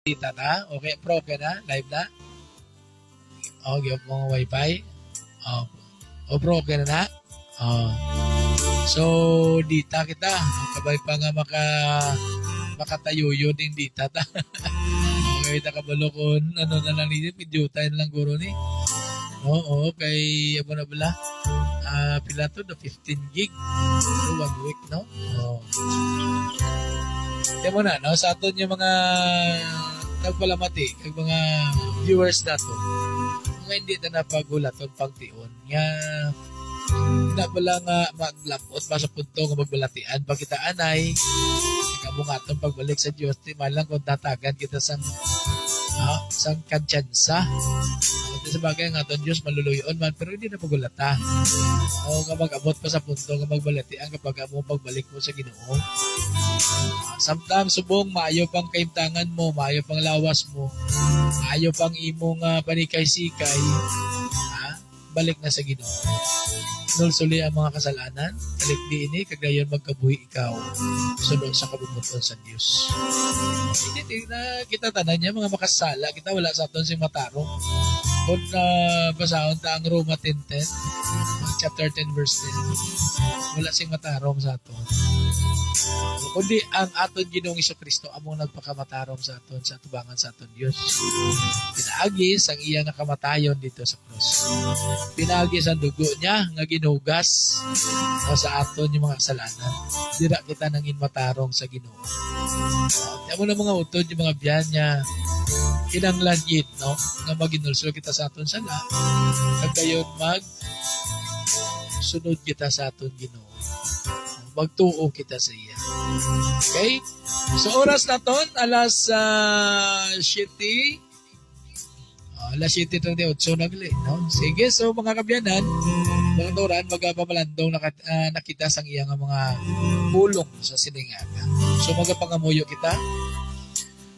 Dita ta? Okay, pro ka na? Live na? O, give mo mga wifi? O, pro ka na na? O. So, dita kita. Kabay pa nga makatayo din dita ta. Okay, takabalo kon ano na lang nito, video tayo na lang guro ni. Oo, kay ano na bala? Pila to, the 15 gig. So, 1 week, no? Oo. Kaya mo na, no? Sa aton yung mga nagpalamati, kag mga viewers na to, mga hindi na napagulaton pagtion nga na pala nga maglapot pa sa punto nga magbalatian pagkitaan ay kamungatong pagbalik sa Diyos di malang kung tatagan kita sang kadyansa at sa bagay nga ton Diyos maluluyon man pero hindi na pagulata o nga mag-abot pa sa punto nga magbalatian kapag mo pagbalik mo sa Ginoo. Sometimes subong maayo pang kaimtangan mo, maayo pang lawas mo, maayo pang imong panikay-sikay, balik na sa Ginoo. Nulsuli ang mga kasalanan, balik diini, kagayon magkabuhi ikaw, sunod sa kabumuton sa Diyos. Hindi na kita tanan niya, mga makasala, kita wala sa aton si matarong. Kung basahon ta ang Roma 10:10, chapter 10 verse 10, wala sing matarong sa aton. Kundi ang aton Ginoong Jesucristo among nagpakamatarong sa aton sa tubangan sa aton Dios. Pinaagis ang iyang nakamatayon dito sa krus. Pinaagis ang dugo niya nga ginugas sa aton yung mga kasalanan. Dira kita nangin matarong sa Ginoo. Kaya mo na mga utod yung mga biyan niya kinanglan yun, no? Nga maginulso kita sa aton sala. Kagayon sunod kita sa aton Ginoo. Magtuo kita sa iya. Okay? So, oras na ton, alas 7. Alas 7:38 nagli. No? Sige, so mga kabyanan, mga turan, magpamalandong nakita sang iya nga mga pulong sa siningaga. So, magapangamuyo kita.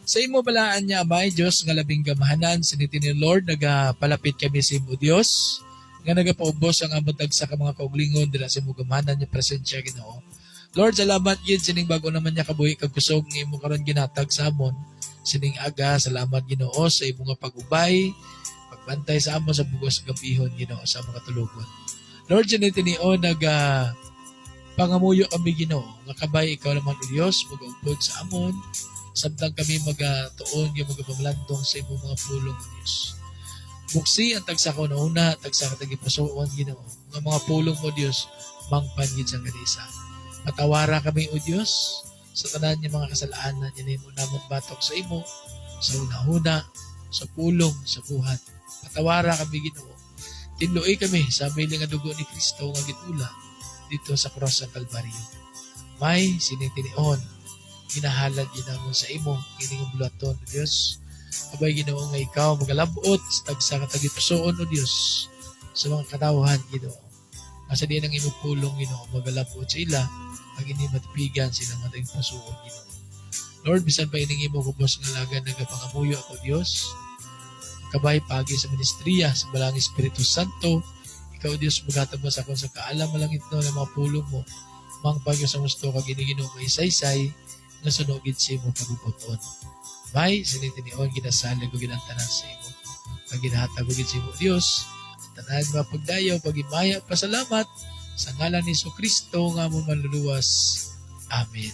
Sa imo balaan niya, Amay, Diyos, nga labing gamahanan, siniti ni Lord, nagapalapit kami sa imo, Diyos, nga nagapaubos ang among tagsa ka mga kauglingon dila sa imo gamahanan niya presensya Ginoo. Lord, salamat gid sining bago naman niya kabuhi kag kusog nga imo karon ginatag sa amon. Sining aga, salamat Ginoo sa imo nga pag-ubay, pagbantay sa amon sa bugos gabihon Ginoo sa mga tulugon. Lord, tinio pangamuyo kami Ginoo, nga kabay ikaw naman o Dios, mag-upod sa amon, samtang kami magatuon nga magpamalandong sa imo mga pulong o Dios. Buksi ang tagsa ko na una, tagsa ka tagipasuon Ginoo. Nga mga pulong mo Dios, mangpanggid sa kanisa. Patawara kami o Diyos sa tanan niya mga kasalanan niya mo namang batok sa imo, sa una-una, sa pulong, sa buhat. Patawara kami Ginoo. Tinluoy kami sa amiling nga dugo ni Kristo nga gitula dito sa cross ng Kalbaryo. May sinitinion, ginahalad ginamon sa imo, kining bulaton o Diyos. Abay Ginoo nga ikaw magalabot sa tagsa ka tagipusoon o Diyos sa mga katawhan Ginoo. Asa diyan ang imo pulong Ginoo magalabot sa ila pag hindi matipigan sila nga tagipusoon Ginoo. Lord, bisan pa ining imo kubos nga lagan nagapangamuyo ako Diyos. Kabay pagi sa ministriya sa balang Espiritu Santo, ikaw Diyos magatag sa akon sa kaalam malangit no ng mga pulong mo. Mang pagyo sa gusto kag Ginoo maisaysay nga sunugid sa imo pagupoton. May sinitinion ginasalig ko ginantanan sa imo. Pag ginahatag ko sa imo Diyos, tanan mga pagdayaw, pagimaya, pasalamat sa ngalan ni Jesucristo nga mo manluluwas. Amen.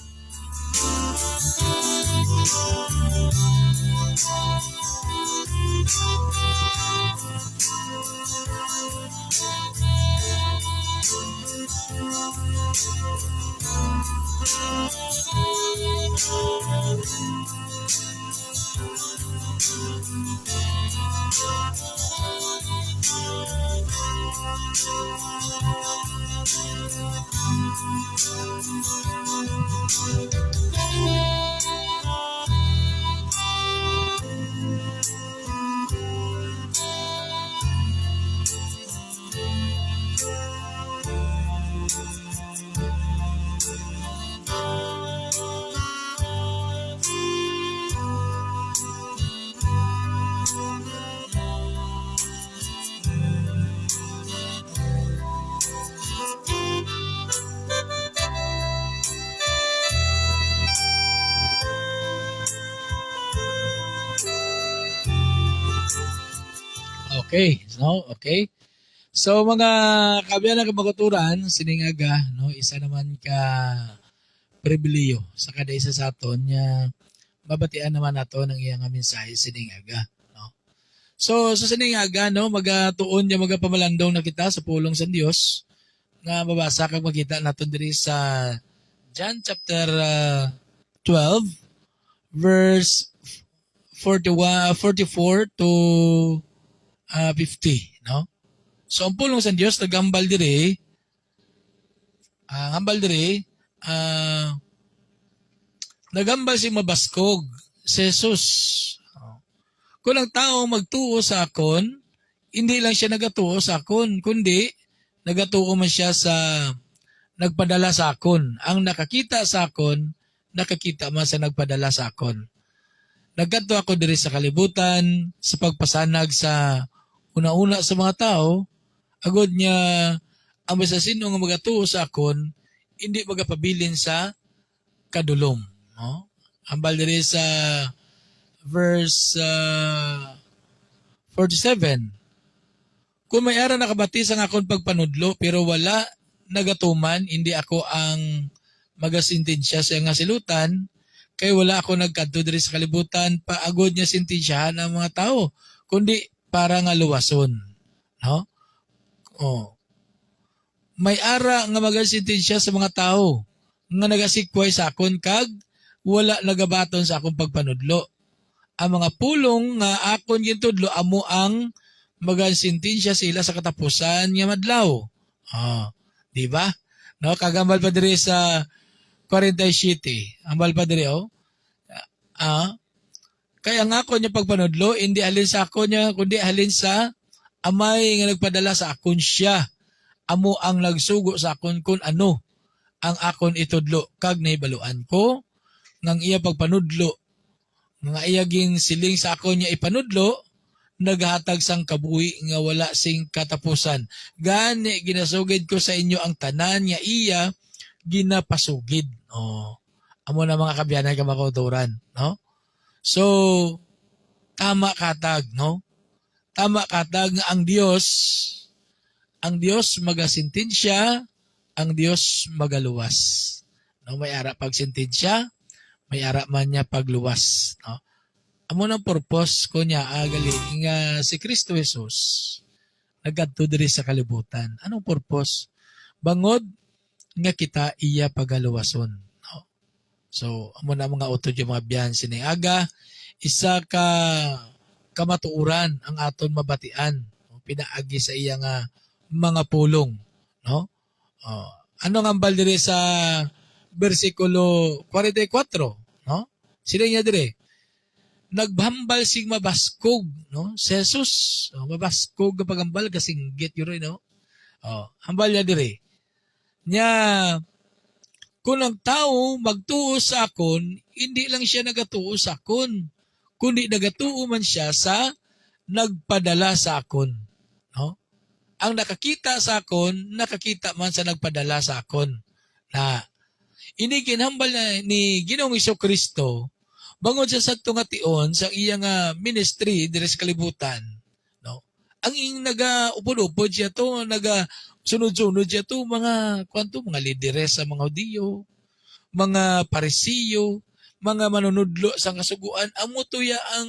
Okay. No? Okay. So mga kabiyan ng kamaturan, siningaga, no, isa naman ka pribiliyo sa kada isa sa aton nga mabatian naman nato ng iyang mensahe siningaga, no. So sa siningaga, no, magatuon ya magapamalandong na kita sa pulong sa Dios nga mabasa kag makita naton diri sa John chapter 12 verse 44 to 50, no. So ang pulong sa Dios nagambal diri, hambal diri, nagambal si mabaskog si Jesus. Kung ang tao magtuo sa akon, hindi lang siya nagatuo sa akon, kundi nagatuo man siya sa nagpadala sa akon. Ang nakakita sa akon, nakakita man sa nagpadala sa akon. Nagkanto ako diri sa kalibutan, sa pagpasanag sa una-una sa mga tao, agod niya ang basta sino nga magatuo sa akon, hindi magapabilin sa kadulom. No? Ambal diri sa verse 47. Kung may ara nakabati sa akon pagpanudlo, pero wala nagatuman, hindi ako ang magasintensya sa nga silutan, kay wala ako nagkadto diri sa kalibutan, paagod niya sintensyahan ang mga tao, kundi para nga luwason. No? Oh. May ara nga magasintensya sa mga tao, nga nagasikway sa akon kag wala nagabaton sa akong pagpanudlo. Ang mga pulong nga akon gintudlo amo ang magasintensya sila sa katapusan nga madlaw. Di ba? No, kagambal pa diri sa 47. Ambal pa diri kaya nga ako niya pagpanudlo, hindi halin sa ako niya, kundi halin sa amay nga nagpadala sa akon siya. Amo ang nagsugo sa akon kung ano ang akon itudlo. Kag naibaluan ko, ngang iya pagpanudlo, nga iya gin siling sa akon niya ipanudlo, naghatag sang kabuhi nga wala sing katapusan. Gani ginasugid ko sa inyo ang tanan nga iya ginapasugid. Amo na mga kabiyanan ka makauturan, no? So, tama katag, no? Tama katag nga ang Dios magasintensya, ang Dios magaluwas. No, may ara pagsintensya, may ara man niya pagluwas, no? Amo nang purpose ko niya agali nga si Kristo Jesus nagadto diri sa kalibutan. Anong purpose? Bangod nga kita iya pagaluwason. No? So, amo na mga utod yung mga biyan siniaga, isa ka kamatuuran ang aton mabatian. No? Pinaagi sa iya nga mga pulong. No? Ano nga ambal diri sa versikulo 44? No? Sila niya diri, naghambal sing mabaskog, no? Si Jesus, mabaskog nga pagambal kasinggit yun, no? Hambal niya diri. Nya, kung ang tao magtuo sa akon, hindi lang siya nagatuo sa akon, kundi nagatuo man siya sa nagpadala sa akon. No? Ang nakakita sa akon, nakakita man sa nagpadala sa akon. Na, ini ginhambal na ni Ginoong Jesucristo, bangod sa sadto nga tion sa iyang ministry diri sa kalibutan, no. Ang ing naga-upod-upod siya to, sunod-sunod siya to mga mga lideres sa mga Hudiyo, mga Parisiyo, mga manunudlo sa kasuguan, amo to ya ang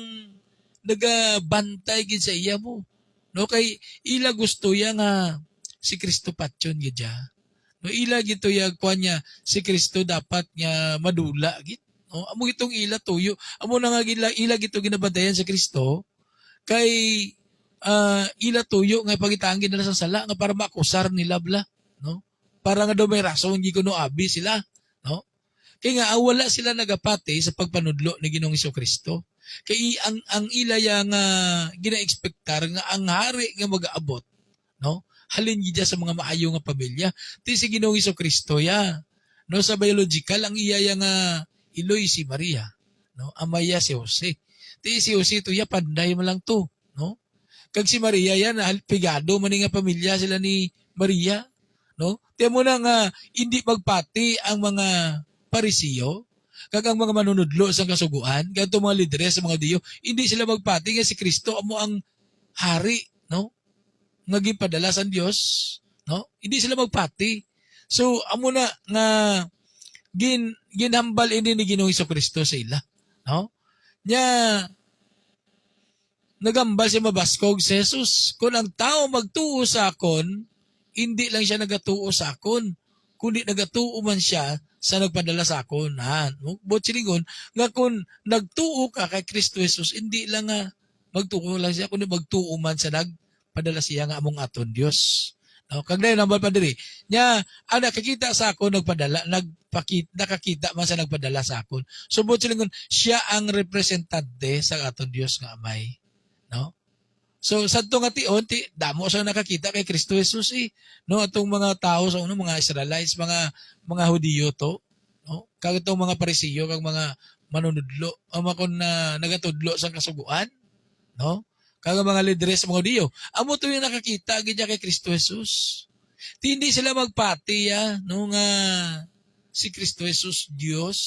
nagabantay gid sa iya mo. No, kay ila gusto ya nga si Kristo patyon gid ya. No, ila gito ya kuan niya si Kristo dapat nga madula gid. No, amo gitong ila tuyo. Amo na nga ila gito ginabantayan sa Kristo kay ila tuyo nga pagitangin nila sa sala nga para makusar nila bla, no? Para nga daw may rason gi kuno abi sila, no? Kay nga wala sila nagapati sa pagpanudlo ni Ginoong Jesucristo. Kay ang ila yang gina-expectar nga ang hari nga mag-aabot, no? Halin gid sa mga maayo nga pamilya. Ti si Ginoong Jesucristo ya. No, sa biological ang iya yang iloy si Maria, no? Amaya si Jose. Ti si Jose to ya panday mo lang to, no? Kag si Maria yan pigado man nga pamilya sila ni Maria, no? Ti mo na nga hindi magpati ang mga Parisiyo, kag ang mga manunudlo sa kasuguan, kadto mga lideres sa mga Diyo, hindi sila magpati nga si Kristo amo ang hari no? Nga gipadala sa Dios, no? Hindi sila magpati. So amo na nga ginhambal ini ni Ginoong Jesucristo sa ila, no? Nya nagambal siya mabaskog si Jesus. Kung ang tao magtuo sa akon, hindi lang siya nagatuo sa akon, kundi nagatuo man siya sa nagpadala sa akon. But silingon, nga kung nagtuo ka kay Kristo Jesus, hindi lang nga magtuo lang siya, kundi magtuo man sa nagpadala siya nga among aton Dios. No, kag dayon nambal pa diri. Nya ang nakakita sa akon nagpadala, nakakita man sa nagpadala sa akon. So but silingon, siya ang representante sa aton Dios nga Amay. No? So sa nga tion, damo sa nakakita kay Kristo Jesus no, atong mga tao sa mga Israelites, mga Hudiyo to, no? Kag itong mga Parisiyo kag mga manunudlo, o makon na nagatudlo sa kasuguan, no? Kag mga lideres sa mga Hudiyo, amo to yung nakakita gid kay Kristo Jesus. Hindi sila magpati no nga si Kristo Jesus Dios.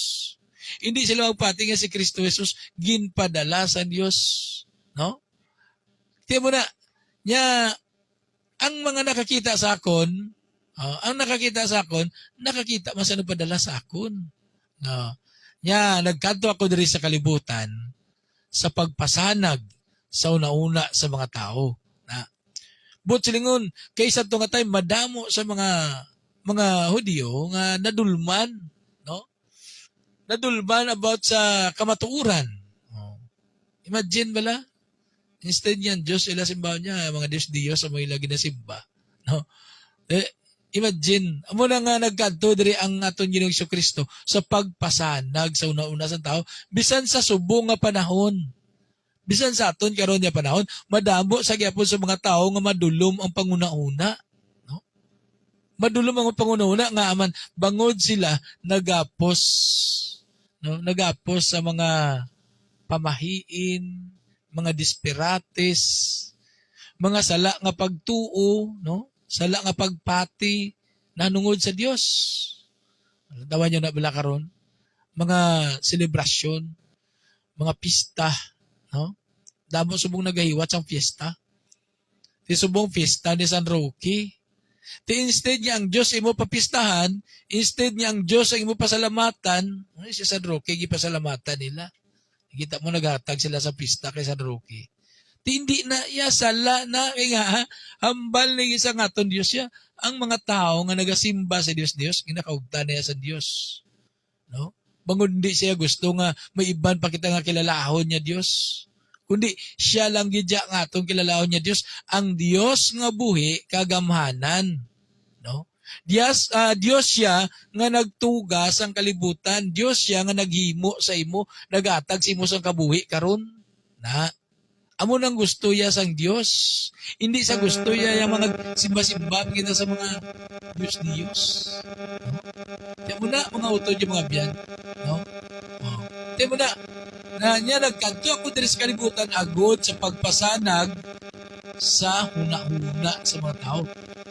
Hindi sila magpati nga si Kristo Jesus ginpadala sa Dios, no? Tiyan mo na, nya, ang mga nakakita sa akon, nakakita man sa nagpadala sa akon. No. Nya, nagkanto ako diri sa kalibutan sa pagpasanag sa una-una sa mga tao. But silingon, kaysa ito nga tayo madamo sa mga Hudiyo nga nadulman, no? Nadulman about sa kamatuuran. Imagine bala? Instead yan, Diyos ila simbahan niya, mga Diyos sa mga ilagi na simba. No? Imagine, amo na nga nagkanto diri ang aton Ginoong Jesucristo sa pagpasanag sa una-una sa tao, bisan sa subong nga panahon. Bisan sa aton karon nga panahon, madamo sa gyapon sa mga tao nga madulom ang panguna-una. No? Madulom ang panguna-una nga aman bangod sila nagapos. No? Nagapos sa mga pamahiin, mga disperates, mga sala nga pagtuo, no? Sala nga pagpati nanungod sa Dios. Tawan nyo na bala karon, mga selebrasyon, mga pista, no? Damo subong nagahiwat sang fiesta. Ti subong fiesta ni San Roque. Ti instead niya ang Dios imo papistahan, instead niya ang Dios ang imo pasalamatan, si San Roque gipasalamatan nila. Kita mo naghatag sila sa pista kay San Roque. Hindi na sala na kay nga hambal ni isang aton Dios ya. Ang mga tao nga nagasimba sa Dios ginakaugtan niya sa Dios. No? Bangod hindi siya gusto nga may iban pa kita nga kilalahon niya Dios. Kundi siya lang gid nga atong kilalahon niya Dios, ang Dios nga buhi kagamhanan. No? Diyos siya nga nagtuga sang kalibutan. Diyos siya nga naghimo sa imo, nagatag sa imo sang kabuhi karon. Na amo nang gusto ya sang Dios. Hindi sa gusto ya yung mga simba-simba kita sa mga Diyos. No? Tiyan mo na mga utod yung mga biyan. No? Oh. Tiyan mo na niya nagkanto ako diri sa kalibutan agod sa pagpasanag sa huna-huna sa mga tao.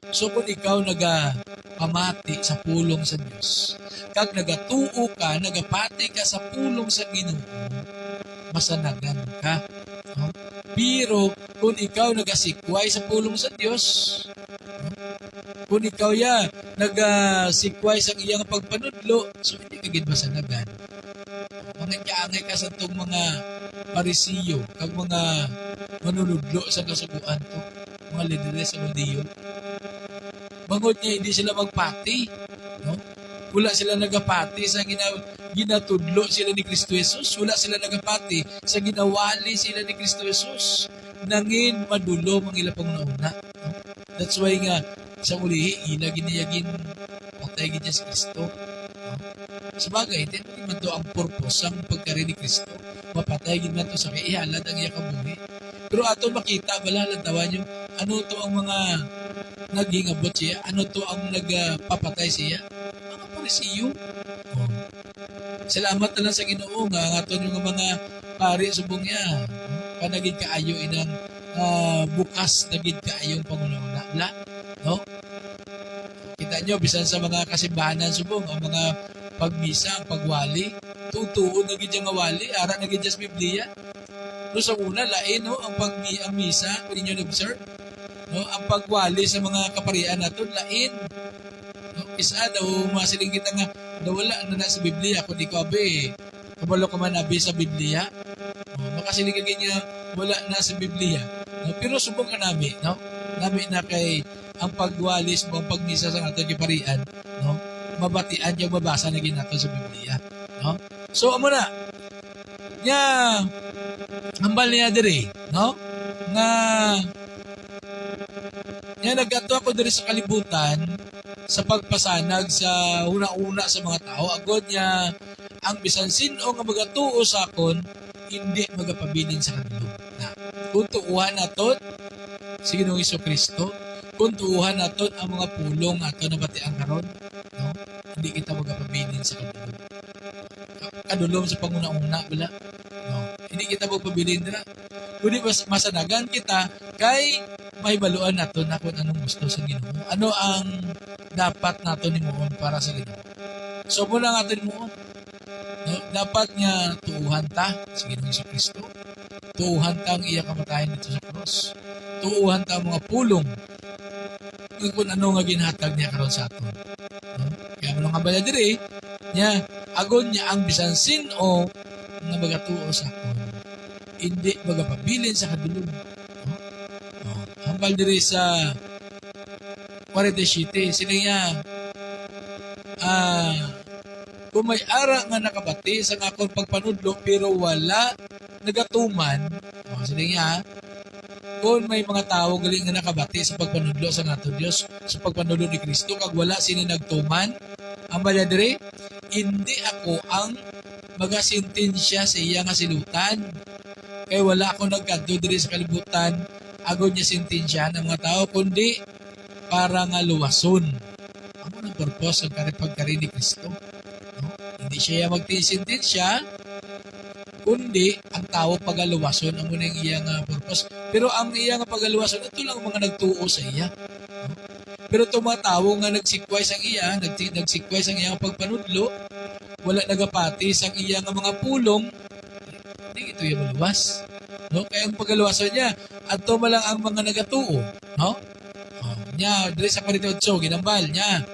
So kung ikaw nagapamati sa pulong sa Diyos, kag nagatuo ka, nagapati ka sa pulong sa Ginoo, masanagan ka. No? Pero kung ikaw nagasikway sa pulong sa Diyos, kung ikaw nagasikway sa iyang pagpanudlo, so hindi ka gid masanagan. Mga kaangay ka sa itong mga Parisiyo, kag mga manunudlo sa kasuguan to, mga lideres sa Hudiyo. Bangod niya, hindi sila magpati. No? Wala sila nagapati sa ginatudlo sila ni Kristo Jesus. Wala sila nagapati sa ginawali sila ni Kristo Jesus. Nangin madulom ang ilang pangunahuna. No? That's why nga, sa ulihi, ginagin patay gid si Kristo. No? Sabagay, ito man to ang purpose ang pagkari ni Kristo. Mapatay gid man to sa kaihalad ang iya kabuhi. Pero ato makita, balalantawan yung ano to ang mga naging abot siya, ano to ang nagpapatay siya. Mga Parisiyo. Oh. Salamat na lang sa Ginoo nga aton yung mga pari subong niya. Panagid kaayo inang bukas nagid kaayong pangunahuna. Wala, no? Kita nyo, bisan sa mga kasimbahanan subong, ang mga pagmisa, ang pagwali, tutuon nagid yung wali, ara nagid sa Biblia. No, sa una, lain, no, ang misa, kung inyo nag-observe, no, ang pagwali sa mga kaparian naton lain. No, isa daw masiling kita nga nawala na sa Biblia kundi ko abe kabalo ka man abi sa Biblia. No, makasiling ka ganyan wala na sa Biblia. No, pero subong ka nami, no? Nami na kay ang pagwalis mo ang pagmisa sa aton kaparian, no? Mabatian yung mabasa na ginato sa Biblia, no? So amo na nya hambal niya diri, no? Nga nya nagato ako diri sa kalibutan sa pagpasanag sa una-una sa mga tao agod niya ang bisan sino nga magatuo sa akon hindi magapabilin sa kanila. Na kung tuuhan naton si Ginoong Jesucristo, kung tuuhan naton ang mga pulong ato na batiang karon, no? Hindi kita magapabilin sa kanila. Kadulom sa panguna-una bala, no? Hindi kita magpabilin dira. Kundi masanagan kita kay mahibaluan naton na kung anong gusto sa Ginoo. Ano ang dapat naton himuon para sa Ginoo. So muna nga aton himuon. No, dapat niya tuuhan ta sa Ginoong Jesucristo. Tuuhan ta ang iya kamatayan dito sa cross. Tuuhan ta ang mga pulong kung ano nga ginhatag niya karon sa aton. No? Kaya mo nga bala diri niya agon niya ang bisan sino nga magatuo sa aton. Hindi magapabilin sa kadulom. No? No. Hambal diri sa 47 sila niya kung may ara nga nakabati sa akong pagpanudlo pero wala nagatuman, sila niya, kung may mga tao galing nga nakabati sa pagpanudlo sa ato Dios, sa pagpanudlo ni Kristo, kag wala sini nagtuman, ang balyadre, hindi ako ang magasintensya sa iya nga silutan. Kaya wala ako nagkanto diri sa kalibutan, agod niya sintensya ng mga tao, kundi para nga luwason. Amo ng purpose ang pagkari ni Kristo. Hindi siya magtisintensya, kundi ang tao pagaluwason ang munang iya nga purpose. Pero ang iya nga pagaluwason, ito lang mga nagtuo sa iya. Pero itong mga tao nga nagsikway sang iya, nagsikway sang iya pagpanudlo, wala nagapati sang iya nga mga pulong, hindi ito yung maluwas. No? Kaya ang pagaluwason niya, ato malang ang mga nagatuo. No? Niya, diri sa 48, ginambal niya.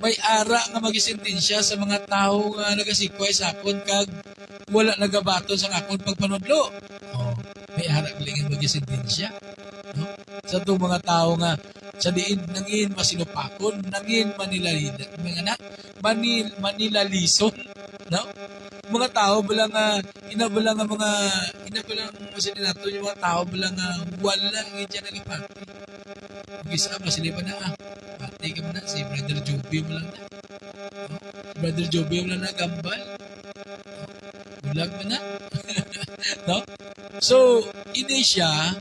May ara nga magisintensya sa mga tao nga nagasikway sa akon kag wala nagabaton sa akon pagpanudlo. May ara galing magisintensya. No? Sa itong mga tao nga sa diin nangin masinupakon, nangin manilalisod. No? Mga tao bala nga inabalang masin nato yung mga tao bala nga wala nga nagapati. Isa masilipan na pati ka mo na si Brother Joby mo lang na. Brother Joby mo lang na gambal. Bulag mo na. No? So, hindi siya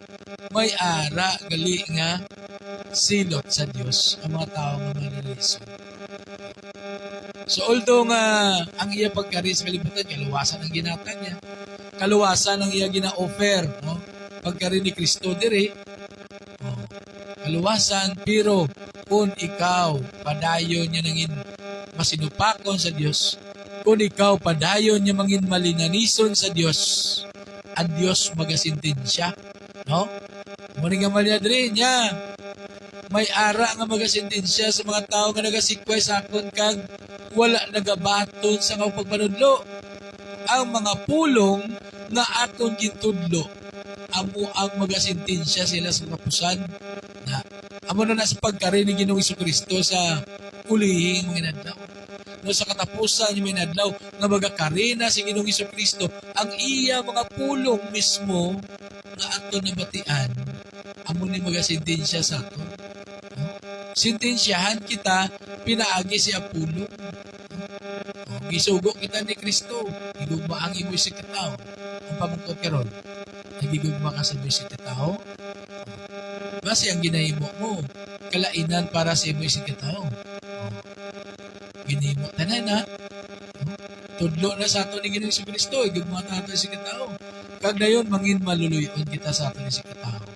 may ara gali nga silot sa Dios ang mga tao nga maniliso. So, although nga ang iya pagkari sa kalibutan, kaluwasan ang ginatan niya. Kaluwasan ang iya gina-offer. No? Pagkari ni Kristo diri, kaluwasan, pero kung ikaw padayon niya nangin masinupakon sa Dios, kung ikaw padayon niya mangin malinanison sa Dios, ang Dios magasintensya. No? Muna nga maliadri niya, may ara nga magasintensya sa mga tao nga nagasikway sa akon kag wala nagabaton sa nga pagpanudlo. Ang mga pulong nga aton gintudlo, amo ang magasintensya sila sa kapusan na amo na sa pagkari ni Ginoong Jesucristo sa ulihing mga inadlaw. No, sa katapusan yung mga inadlaw nga magakari na si Ginoong Jesucristo ang iya mga pulong mismo nga aton nabatian, amo ni magasintensya sa aton. No? Sintensyahan kita pinaagi si Apulo. Gisugo kita ni Kristo, gigugma ang imo si katao. Ang pamungkot karon, nagigugma ka sa imo si katao. Base ang ginahimo mo, kalainan para sa imo si katao. Ginahimo tanan na. Tudlo na sa ato ni Ginoong Jesucristo, gigugma ta ato si katao. Kag dayon mangin maluluyon kita sa ato ni si katao.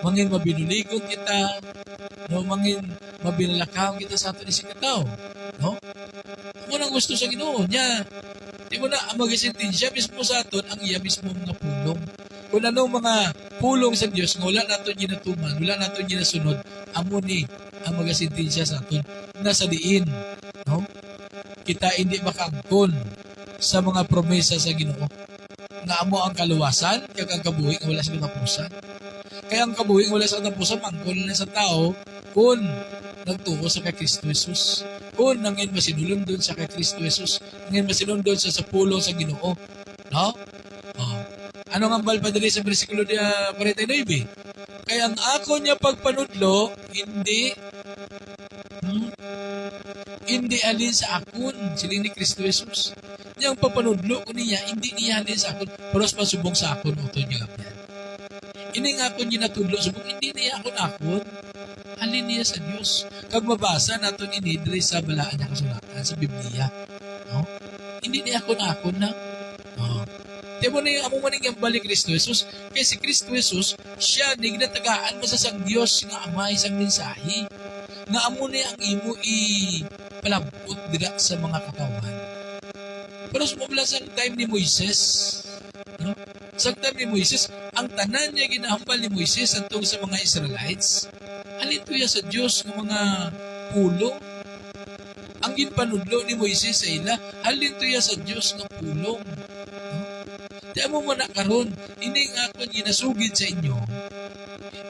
Mangin mabinuligon kita, no, mangin mabinalakaw kita sa ato ni si katao. No? Kung ang gusto sa Ginoo niya, Di mo na ang mag-sentensya mismo sa aton ang iya mismo mga pulong. Kung anong mga pulong sa Dios nga wala naton ginatuman, wala naton ginasunod, amo ni ang mag-sentensya sa aton nasa diin, no? Kita hindi makangkon sa mga promesa sa Ginoo. Nga amo ang kaluwasan, kag ang kabuhi nga wala sa katapusan. Kaya ang kabuhi nga wala sa katapusan, mangkon na sa tao kung nagtuo sa kay Kristo Jesus. Kung nangin masinulong doon sa kay Kristo Jesus, nangin masinulong doon sa pulong sa Ginoo. No? Oh. Ano nga bal pa dali sa versikulo 49? Kaya ang ako niya pagpanudlo, hindi alin sa akon, siling ni Kristo Jesus. Niyang papanudlo ko niya, hindi niya alin sa akon, pero pasubong sa akon, utod niya kapyan. Ini nga akon ginatudlo, subong hindi niya akon, alin niya sa Diyos. Kag mabasa naton ini diri sa balaan niya kasulatan sa Biblia. No? Hindi niya akon na. No? Di mo na yung amo maning yung balik Kristo Jesus. Kaya si Kristo Jesus, siya nignatagaan mo sa sang Diyos nga amay sang mensahe. Nga amo na ang imo palabot dira sa mga katawan. Pero sumabla sa time ni Moises, no? Sa time ni Moises, ang tanan niya ginahambal ni Moises antong sa mga Israelites, alin tuya sa Diyos ng mga pulong. Ang ginpanudlo ni Moises sa ila, alin tuya sa Diyos ng pulong. No? Di mo na karon, ining ako ginasugid sa inyo,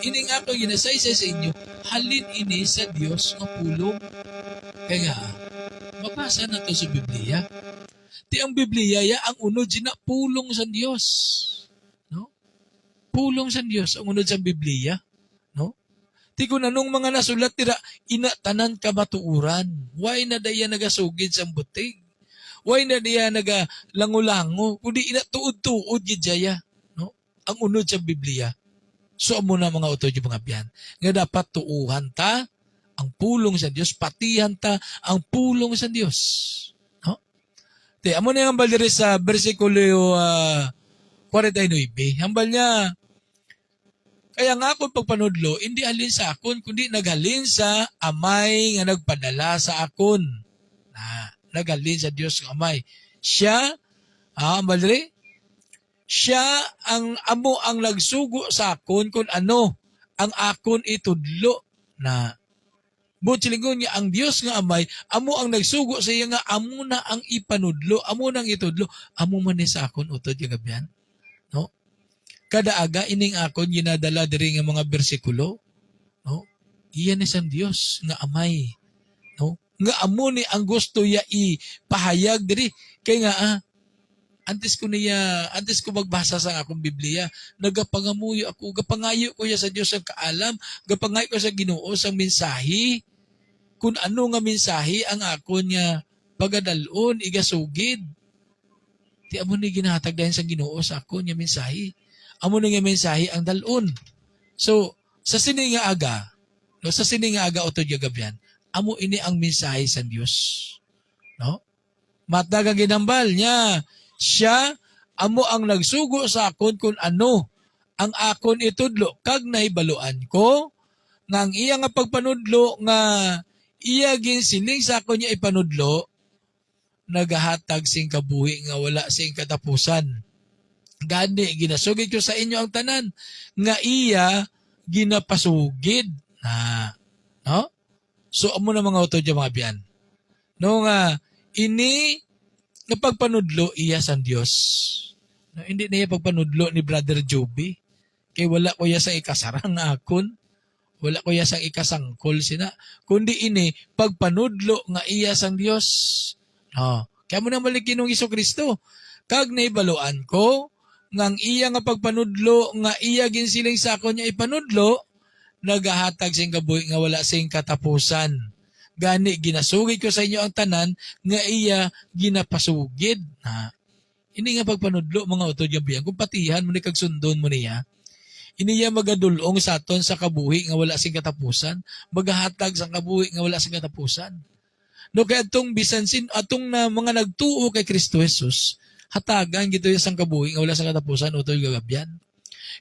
ining ako ginasaysay sa inyo, halin ini sa Diyos ng pulong. Kaya nga, mabasa na to sa Biblia. Ti ang Biblia ya ang unod sina pulong sa Diyos. No? Pulong sa Diyos ang unod sa Biblia. No? Ti kung anong mga nasulat tira, inatanan ka matuuran. Why na daya nagasugid sa butig? Why na daya nagalango-lango? Kundi inatuod-tuod gidjaya. No? Ang unod sa Biblia. So amo na mga utod yung mga biyan. Nga dapat tuuhan ta ang pulong sa Diyos, patihan ta ang pulong sa Diyos. No? Te, amo na yung hambal diri sa versikulo 49. Hambal niya, kaya nga akong pagpanudlo, hindi halin sa akon, kundi naghalin sa amay nga nagpadala sa akon. Naghalin sa Diyos ng amay. Siya, hambal diri, siya ang amo ang nagsugo sa akon kung ano ang akon itudlo na butsilingon niya ang Diyos nga amay, amo ang nagsugo sa iya nga amo na ang ipanudlo, amo nang itudlo, amo man ni sa akon utod yung gabyan. No? Kada aga ining akon ginadala diri nga mga bersikulo, no? Iyan ni sang Diyos nga amay, no? Nga amo ni ang gusto ya ipahayag diri kay nga antes ko magbasa sa akong Biblia, nagapangamuyo ako, gapangayo ko ya sa Diyos ang kaalam, gapangayo ko sa Ginoo sang mensahe, kung ano nga mensahe ang akon niya pagadalon, igasugid. Di amo ni ginahatag dahil sa Ginoo sa akon niya mensahe. Amo ni nga mensahe ang dalon. So, sa sini nga aga utod yung gabyan, amo ini ang mensahe sa Diyos. No? Matdagang ginambal niya, siya, amo ang nagsugo sa akon kung ano ang akon itudlo. Kag nahibaluan ko, nga ang iya nga pagpanudlo, nga iya ginsiling sa akon niya ipanudlo, nagahatag sing kabuhi nga wala sing katapusan. Gani, ginasugid ko sa inyo ang tanan, nga iya ginapasugid. No? So, amo na mga utod yung mga biyan. No nga, ini nga pagpanudlo iya sa Diyos. No, hindi na iya pagpanudlo ni Brother Joby. Kay wala ko iya sa ikasarang akon. Wala ko iya sa ikasangkol sina. Kundi ini, pagpanudlo nga iya sa Diyos. No. Kaya mo na malikinong Iso Kristo. Kag naibaluan ko, ngang iya nga pagpanudlo, nga iya ginsiling sa akon niya ipanudlo, nagahatag sing kabuhi nga wala sing katapusan. Gani, ginasugid ko sa inyo ang tanan, nga iya ginapasugid. Ini nga pagpanudlo, mga utod yung biyan, kung patihan mo ni kagsundon mo niya, iniya magadulong sa aton sa kabuhi nga wala sing katapusan, magahatag sa kabuhi nga wala sing katapusan. No, kaya atong bisansin, atong na mga nagtuo kay Kristo Jesus, hatagan gito yung sang kabuhi nga wala sing katapusan, utod gagabyan.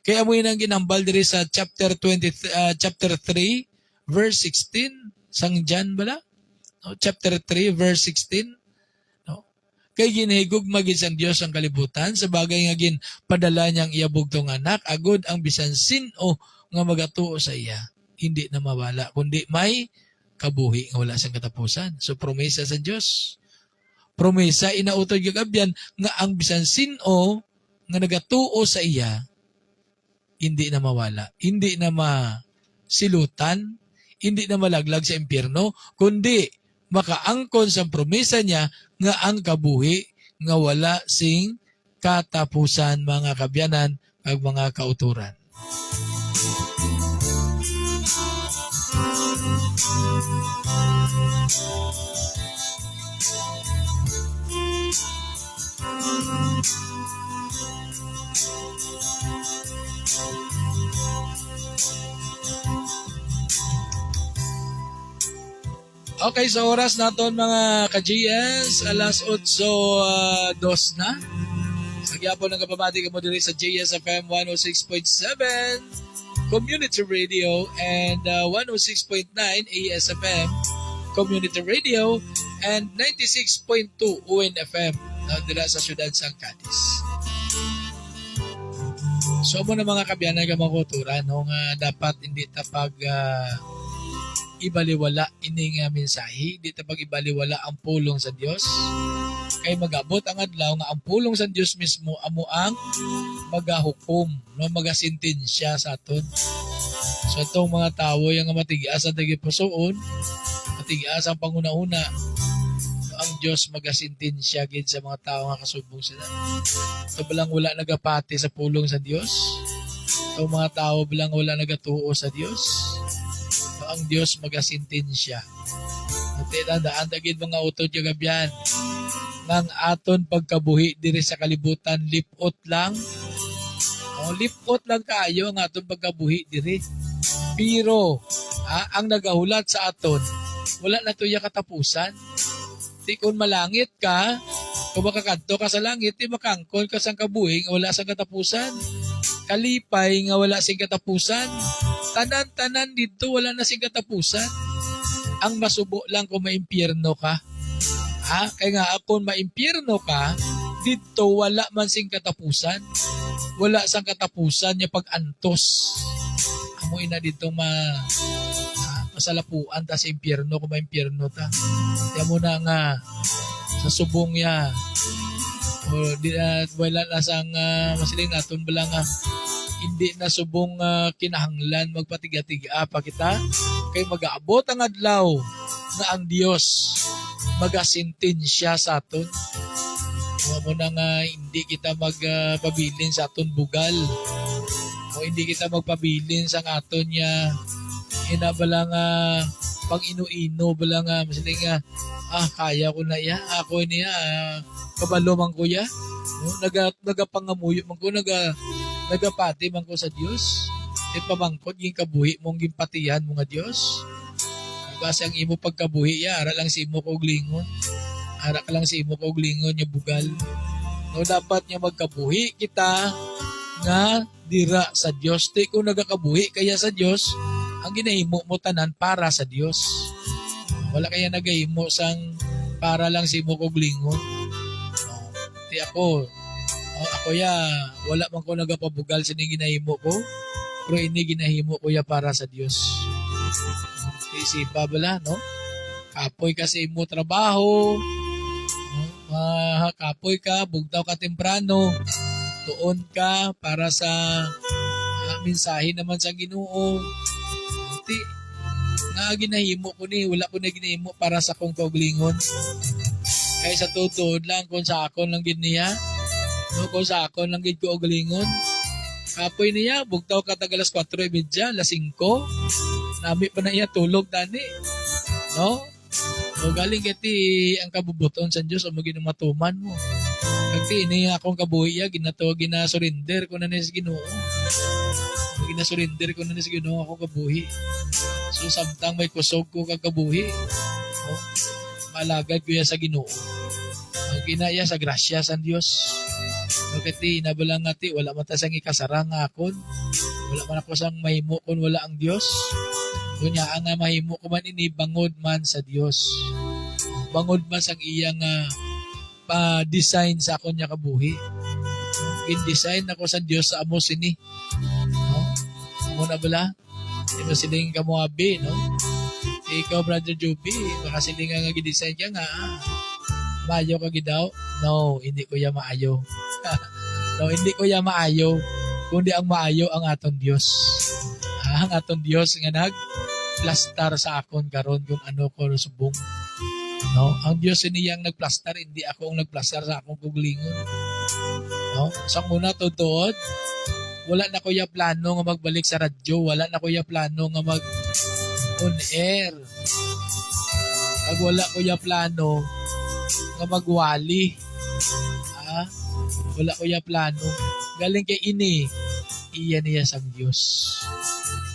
Kaya mo yun ang ginambal diri sa chapter 3, verse 16, sang John bala? No? Chapter 3, verse 16. No? Kay ginhigog magid sang Dios ang kalibutan sa bagay nga gin padala niyang iya bugtong anak agud ang bisan sin-o nga magatuo sa iya hindi na mawala kundi may kabuhi nga wala sang katapusan. So promesa sa Dios. Promesa inautod gyud abyan nga ang bisan sin-o nga nagatuo sa iya hindi na mawala, hindi na masilutan, hindi na malaglag sa impyerno, kundi makaangkon sa promesa niya nga ang kabuhi nga wala sing katapusan mga kabyanan ag mga kauturan. Okay, sa oras naton mga ka-GS, alas 8:02 na. Sa gyapon ng kapamati mo diri sa JSFM 106.7 Community Radio and 106.9 ASFM Community Radio and 96.2 UNFM na dira sa siyudad sang Cadiz. So mo na mga kabyanan nga mga kuturan no, nga dapat hindi tapag ibaliwala ining mensahe, di ta pag ibaliwala ang pulong sa Dios. Kay magabot ang adlaw nga ang pulong sa Dios mismo amo ang magahukom, no magasintensya sa aton. So itong mga tawo yang matigas ang tagipusoon, matigas ang panguna-una, no, ang Dios magasintensya gid sa mga tawo nga kasubong sila. So bilang wala nagapati sa pulong sa Dios, itong mga tawo bilang wala nagatuo sa Dios, ang Dios magasintensya. At tandaan tagid mga utod yung gabyan. Nang aton pagkabuhi diri sa kalibutan, lipot lang. Lipot lang kayo ang aton pagkabuhi diri. Pero, ang nagahulat sa aton, wala na to yung katapusan. Di kung malangit ka, kung makakadto ka sa langit, di makangkon ka sang kabuhi nga wala sang katapusan. Kalipay nga wala sing katapusan. Tanan-tanan dito wala na sing katapusan. Ang masubo lang kung maimpyerno ka. Kaya nga kung maimpyerno ka, dito wala man sing katapusan. Wala sang katapusan niya pag-antos. Amoy na dito masalapuan ta sa impyerno kung maimpyerno ta. Kaya mo na nga sa subong ya. Wala na sang masiling naton bala nga hindi na subong kinahanglan magpatiga-tiga pa kita kay mag-aabot ang adlaw nga ang Dios magasintensya sa aton. Mo na nga hindi kita magpabilin sa aton bugal o hindi kita magpabilin sa aton niya inabala nga pag inu-ino bala nga masiling nga kaya ko na iya ako niya kabalo man ko ya nagapangamuyo man ko nagapati man ko sa Dios. Pamangkot ging kabuhi mong gimpatihan mo nga Dios. Basta ang imo pagkabuhi ya, ara lang si imo kog lingon. Ara ka lang si imo kog lingon nya bugal. No dapat nya magkabuhi kita nga dira sa Dios. Di ko nagakabuhi kaya sa Dios, ang ginahimo mo tanan para sa Dios. Wala kaya nagahimo sang para lang si imo kog lingon. Di ako wala man ko nagapabugal sa ginahimo ko, pero ini ginahimo ko ya para sa Dios. Isipa bala, no? Kapoy ka sa imo trabaho, kapoy ka, bugtaw ka temprano, tuon ka para sa mensahe naman sa Ginoo. Nga ginahimo ko ni, wala ko na ginahimo para sa kong kauglingon. Kaya sa tutod lang kung sa akon lang gid niya, no, kung sa akon lang gid ko og lingon. Kapoy niya, bugtaw ka tag alas 4:30, alas 5. Nami pa na iya tulog tani. No? O galing kiti ang kabubuton sa Dios o maginumatuman mo. Kagti ini akong kabuhi ya ginasurrender ko na ni sa Ginoo. Ginasurrender ko na ni sa Ginoo ako kabuhi. So samtang may kusog ko kagabuhi. No? Malagad ko ya sa Ginoo. Ang ginaya sa grasya sa Dios. Bakit nabalang ngati, wala man ta sang ikasarang akon. Wala man ako sang mahimo kung wala ang Dios. Kunya ang mahimo ko man ini bangod man sa Dios. Bangod man sang iyang nagpa-design sa akon niya kabuhi. In-design ako sa Dios sa amo sini. No? Amo na bala? Di ba siling kamuabi, no? Ikaw, Brother Joby, baka siling nga gidesign ka nga. Maayo ka gidaw? No, hindi ko ya maayo. No, hindi ko ya maayo. Kundi ang maayo ang aton Dios. Ang aton Dios nga nag-plastar sa akon karon kung ano ko subong. No, ang Dios iniyang nagplastar, hindi ako ang nagplastar sa akong kuglingon. No, sa una tutuod, wala na ko ya plano nga magbalik sa radyo, wala na ko ya plano nga mag on air. Pag wala ko ya plano nga magwali. Wala ko ya plano. Galing kay ini, iyan niya sang Diyos.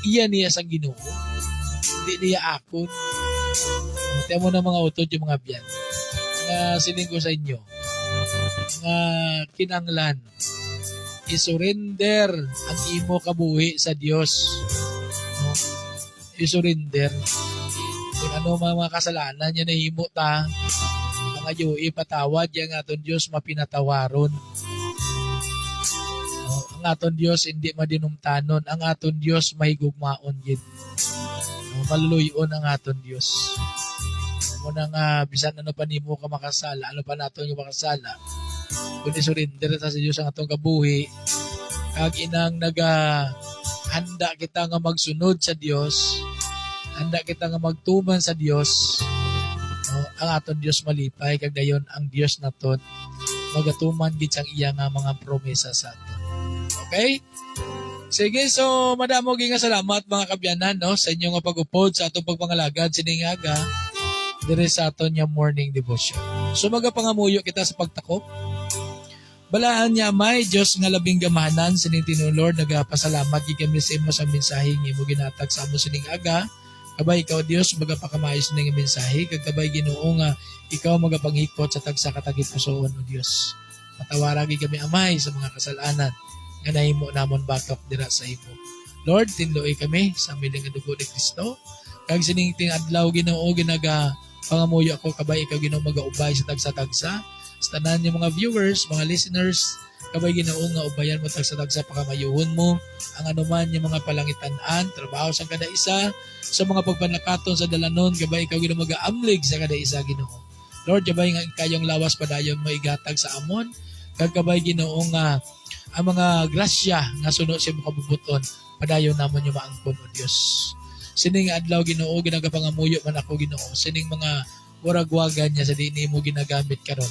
Iyan niya sang Ginoo. Hindi niya akon. Tiyan mo na mga utod yung mga biyan. Nga siling ko sa inyo. Nga kinanglan. I-surrender ang imo kabuhi sa Diyos. I-surrender. Kung ano mga kasalanan niya na himo ta, mga yoi patawad, yung aton Diyos mapinatawaron. Ang aton Diyos hindi madinumtanon. Ang aton Diyos mahigugmaon gid. Maluluyon ang aton Diyos. Muna nga, bisan ano pa nimo ka makasala, ano pa naton yung makasala, kung isurrender ta sa Diyos ang atong kabuhi, kag inang handa kita nga magsunod sa Diyos, handa kita nga magtuman sa Diyos, no? Ang aton Diyos malipay, kag dayon ang Diyos naton magatuman gid sang iya nga mga promesa sa aton. Okay? Sige, so madamo gyud nga salamat mga kabyanan, no, sa inyong pag-upod sa atong pagpangalagad siningaga dire sa aton nga morning devotion. So magapangamuyo kita sa pagtakop. Balaan niya may Dios nga labing gamahanan sining tinuod Lord, nagapasalamat gyud kami sa imo sa mensahe nga imo ginatag sa amo siningaga. Kabay ikaw Dios magapakamaayo sining mensahe, kag kabay Ginoo nga ikaw magapanghikot sa tagsa ka tagipusoon o Dios. Patawara gyud kami amay sa mga kasalanan nga nahimo namon batok dira sa imo. Lord, tinloy kami sa miling nga dugo ni Kristo. Kag sining adlaw Ginoo ginaga pangamuyo ako kabay ikaw Ginoo magaubay sa tagsa-tagsa. Sa tanan niyo mga viewers, mga listeners, kabay Ginoo nga ubayan mo tagsa-tagsa pakamayuhon mo ang anuman yung mga palangitan-an, trabaho sa kada isa, sa mga pagpanakaton sa dalanon, kabay ikaw Ginoo magaamlig sa kada isa Ginoo. Lord, kabay nga kayong lawas padayon mo igatag sa amon, kag kabay Ginoo nga ang mga grasya nga sunod sa mga kabubuton, padayon namon yung maangkon o Diyos. Sining adlaw Ginoo ginagapangamuyo man ako Ginoo, sining mga waragwagan niya sa dinhi mo ginagamit karon.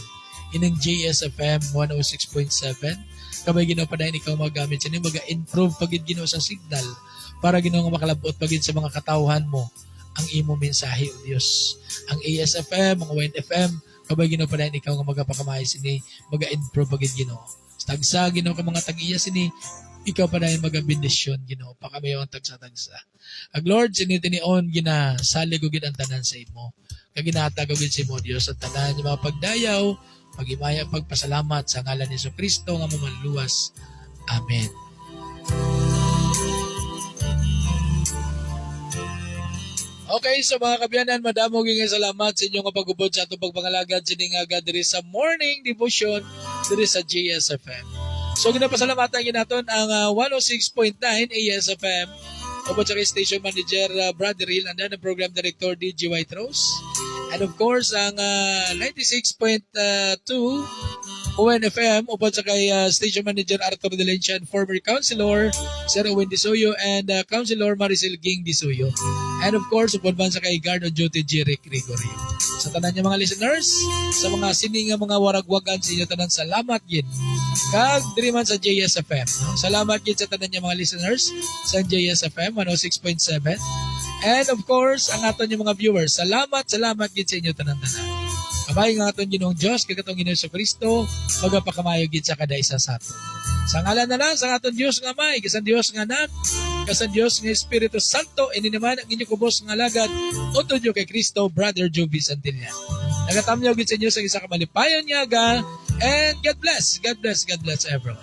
Ining JSFM 106.7, kabay Ginoo padayon ikaw magamit sining maga-improve pagid Ginoo sa signal para Ginoo nga makalabot pagid sa mga katawhan mo ang imo mensahe o Diyos. Ang ASFM, mga WNFM, kabay Ginoo padayon ikaw nga magapakamay sini maga-improve pagid Ginoo. Tagsa Ginoo ka mga tag-iya sini, ikaw pa dahil magabindisyon Ginoo, pakamayo ang tagsa-tagsa. Ag Lord, sinitinion ginasalig o ginantanan sa imo. Kag ginatag og sa imo Dios at tanan yung mga pagdayaw, pagimaya, pagpasalamat sa ngalan ni Kristo nga mamanluwas. Amen. Okay, so mga kabyanan, madamo gyud salamat sa inyong pag-ubod sa atong pagpangalagad siningaga diri sa morning devotion diri sa JSFM. So ginapasalamatan ginaton ang 106.9 ASFM ubod sa station manager Brother Hill and ang program director DJ White Rose. And of course ang 96.2 ONFM upod sa kay station manager Arthur Delencia and former councilor Sir Owen Disoyo and councilor Maricel Ging Disoyo. And of course upod man sa kay guard on duty Jerry Gregorio. Sa tanan niya mga listeners, sa mga sining nga mga waragwagan sa inyo tanan, salamat gid. Kag diri man sa JSFM. Salamat gid sa tanan niya mga listeners sa JSFM 106.7. And of course, ang aton yung mga viewers, salamat gid sa inyo tanan-tanan. Kabay nga aton Ginoong Dios, kag atong Ginoong Kristo, magapakamayo gid sa kada isa sa aton. Sa ngalan na lang sa aton Dios nga Amay, kasan Dios nga Anak, kasan Dios nga Espiritu Santo, ini naman ang inyong kubos nga alagad, utod yo kay Kristo, Brother Joby Santillan. Nagatamyaw gid sa inyo sa isa ka malipayon nga, and God bless everyone.